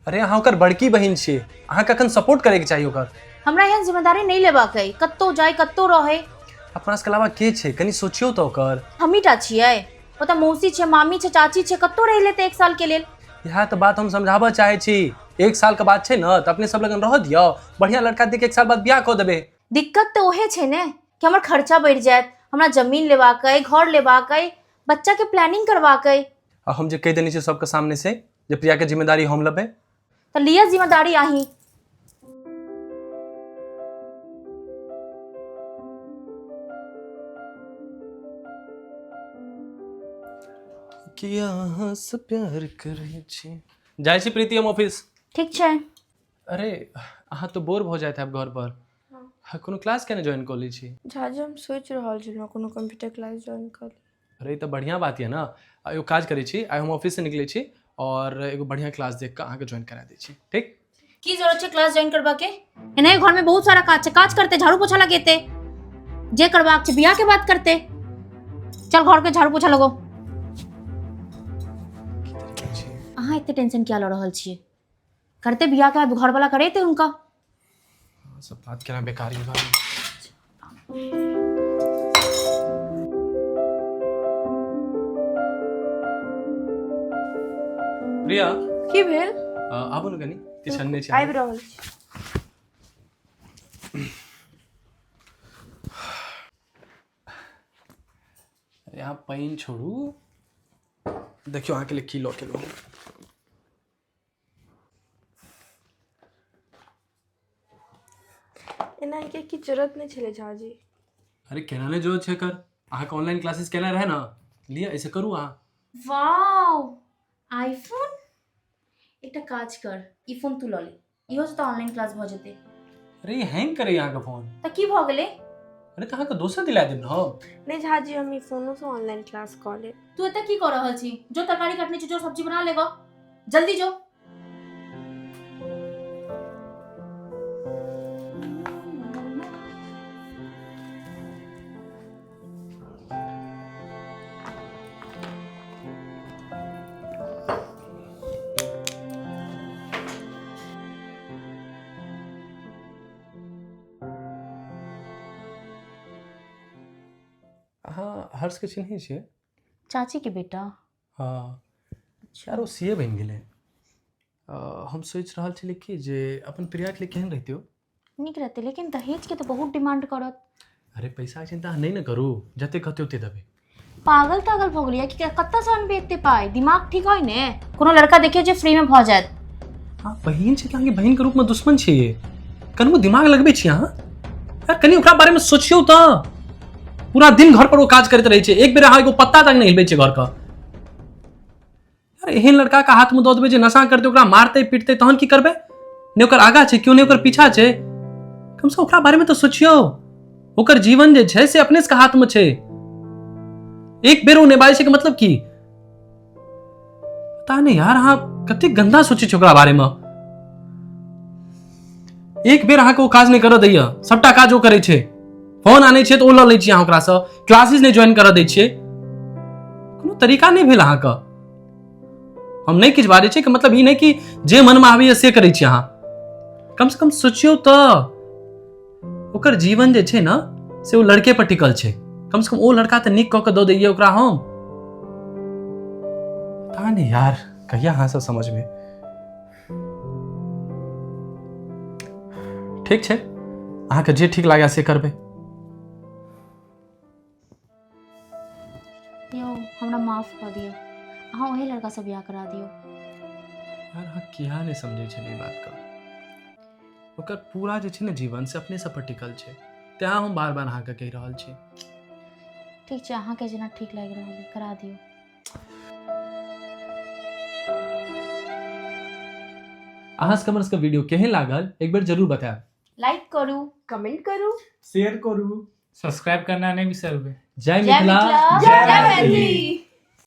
अरे अहाँ ओकर बड़की बहिन छियै, अहाँके अखन सपोर्ट करैके चाही ओकर। हमरा एहन जिम्मेदारी नहीं लेबाक है, कत्तो जाए कत्तो रहे। अपना सबके अलावा के छै, कनी सोचियो तऽ ओकर। हमीटा छियै, ओतऽ मौसी छै, मामी छै, चाची छै, कत्तो रह लेते 1 साल के लेल। इएह तऽ बात हम समझाबऽ चाहै छी। 1 साल के बात छै ने तऽ अपने सब लगन रह दियौ, बढ़िया लड़का देख 1 साल बाद बियाह कऽ देबै। दिक्कत तो ओहे छै ने कि हमर खर्चा बढ़ जायत, हमरा जमीन लेबाक है, घर लेबाक है, बच्चा के प्लानिंग करबाक है। आ हम जे कहि देने छी सबके सामने से जे प्रिया के जिम्मेदारी हम लेबै, तो लिया जिम्मेदारी आही। कि अहाँ से प्यार करै छी। जाइ छी प्रीति हम ऑफिस। ठीक छै। अरे अहाँ तो बोर भऽ जाइत हैब घर पर। हाँ, कोनो क्लास केना ज्वाइन कऽ लै छी? झाजी हम सोचि रहल छलहुँ कोनो कंप्यूटर क्लास ज्वाइन कर ली। अरे ई तऽ बढ़िया बात यऽ ना। एगो काज करै छी, आइ हम ऑफिस से निकलै छी और एगो बढ़िया क्लास देख कऽ अहाँके ज्वाइन करा दै छी, ठीक? की जरूरत छै क्लास ज्वाइन करबा के? एनाही घर में बहुत सारा काज छै, काज करते, झाड़ू पोछा लगेते, जे करबाक छै बियाह के बात करते। चल घर के झाड़ू पोछा लगो। अहाँ इतने टेंशन क्या ल रहल छियै? करते बियाह के बाद घर वाला करेते उनका। सब बात केना बेकार ही बात। प्रिया की भेल? आबू ने कनी किचन में आबि रहल छी। यहाँ पाइन छोड़ू, देखियो अहाँके लिए की लऽ के एलहुँ। एना के की जरूरत नहीं छले झाजी। अरे केना ने जरूरत छै कर, अहाँके ऑनलाइन क्लासेस केना रहे ना, लिया ऐसे करू अहाँ। Wow iPhone. एकटा काज कर, ई फोन तू ल ले, इहो से तो ऑनलाइन क्लास भ जेते। अरे हैंग करे अहाँके फोन। त की भ गेलै? अरे तऽ अहाँके दोसर दिला देब ना। नहीं झाजी हम ई फोनो से ऑनलाइन क्लास कर ले। तू एते की कर रहल छी? जो तरकारी काटनी छै, जो सब्जी बना लेगा, जल्दी जो। अहाँ हर्ष के चिन्है छियै? चाची के बेटा। हाँ यार ओ सीए बनि गेलै। हम सोचि रहल छली कि जे अपन प्रिया के लिए केहन रहितियो। नीक रहते, लेकिन दहेज के तो बहुत डिमांड करत। अरे पैसा के चिंता नहीं न करू, जते कहते ओते देबै। पागल तागल भ गेलियै कि कत्ता से अनबे एते पाई? दिमाग ठीक है ने? कोनो लड़का देखिए जे फ्री में भ जायत। हाँ बहिन छै, अहाँके बहिन के रूप में दुश्मन छियै। कनबो दिमाग लगबै छी अहाँ? यार कनी ओकरा बारे में सोचियो तऽ। पूरा दिन घर पर वो काज करते रहे छै, एक बेर अहाँ एगो पत्ता तक नहीं हिलबै छै घर का। यार एहन लड़का का हाथ में दऽ देबै जे नशा करते, ओकरा मारते पीटते, तहन की करबै? ने ओकर आगा छै, क्यों नहीं ओकर पीछा छै। कम से ओकरा बारे में तो सोचियो। ओकर जीवन जे छै से अपने के हाथ में छै। एक बेर ओ निभाय छै के मतलब की? पता नहीं यार, अहाँ कते गंदा सोचै छै ओकरा बारे में। एक बेर अहाँके ओ काज नहीं करऽ दैया, सबटा काज ओ करै छै। फोन आने छै तो ओ लऽ लै छियै अहाँ ओकरासँ, क्लासेस नहीं ज्वाइन करऽ दै छियै। कोनो तरीका नहीं भेल अहाँके। हम नहीं किछु बाजै छियै कि मतलब ई नहीं कि जे मन में आबैया से करै छी अहाँ। कम से कम सोचियो तऽ। ओकर जीवन जे छै ना से ओ लड़के पर टिकल छै। कम से कम ओ लड़का तऽ नीक कऽ के दऽ दैया ओकरा हम। पता नहीं यार कहिया अहाँ सब समझबै। ठीक छै, अहाँके जे ठीक लागै से करबै। यो हमरा माफ कर दियो, अहाँ वही लड़का से बियाह करा दियो। यार अहाँ किया नहीं समझै छलियै ई बात का। ओकर पूरा जे छै ने जीवन से अपने से पर टिकल छै, तें हम बार बार अहाँके कहि रहल छी। ठीक छै, अहाँ के जेना ठीक लागि रहल है करा दियो। अहाँ सबके हमर सबके वीडियो केहन लागल एक बेर जरूर बताएब। लाइक करू, कमेंट करू, शेयर करू, सब्सक्राइब करना नहीं बिसरबे। जय मिथिला, जय मैथिली।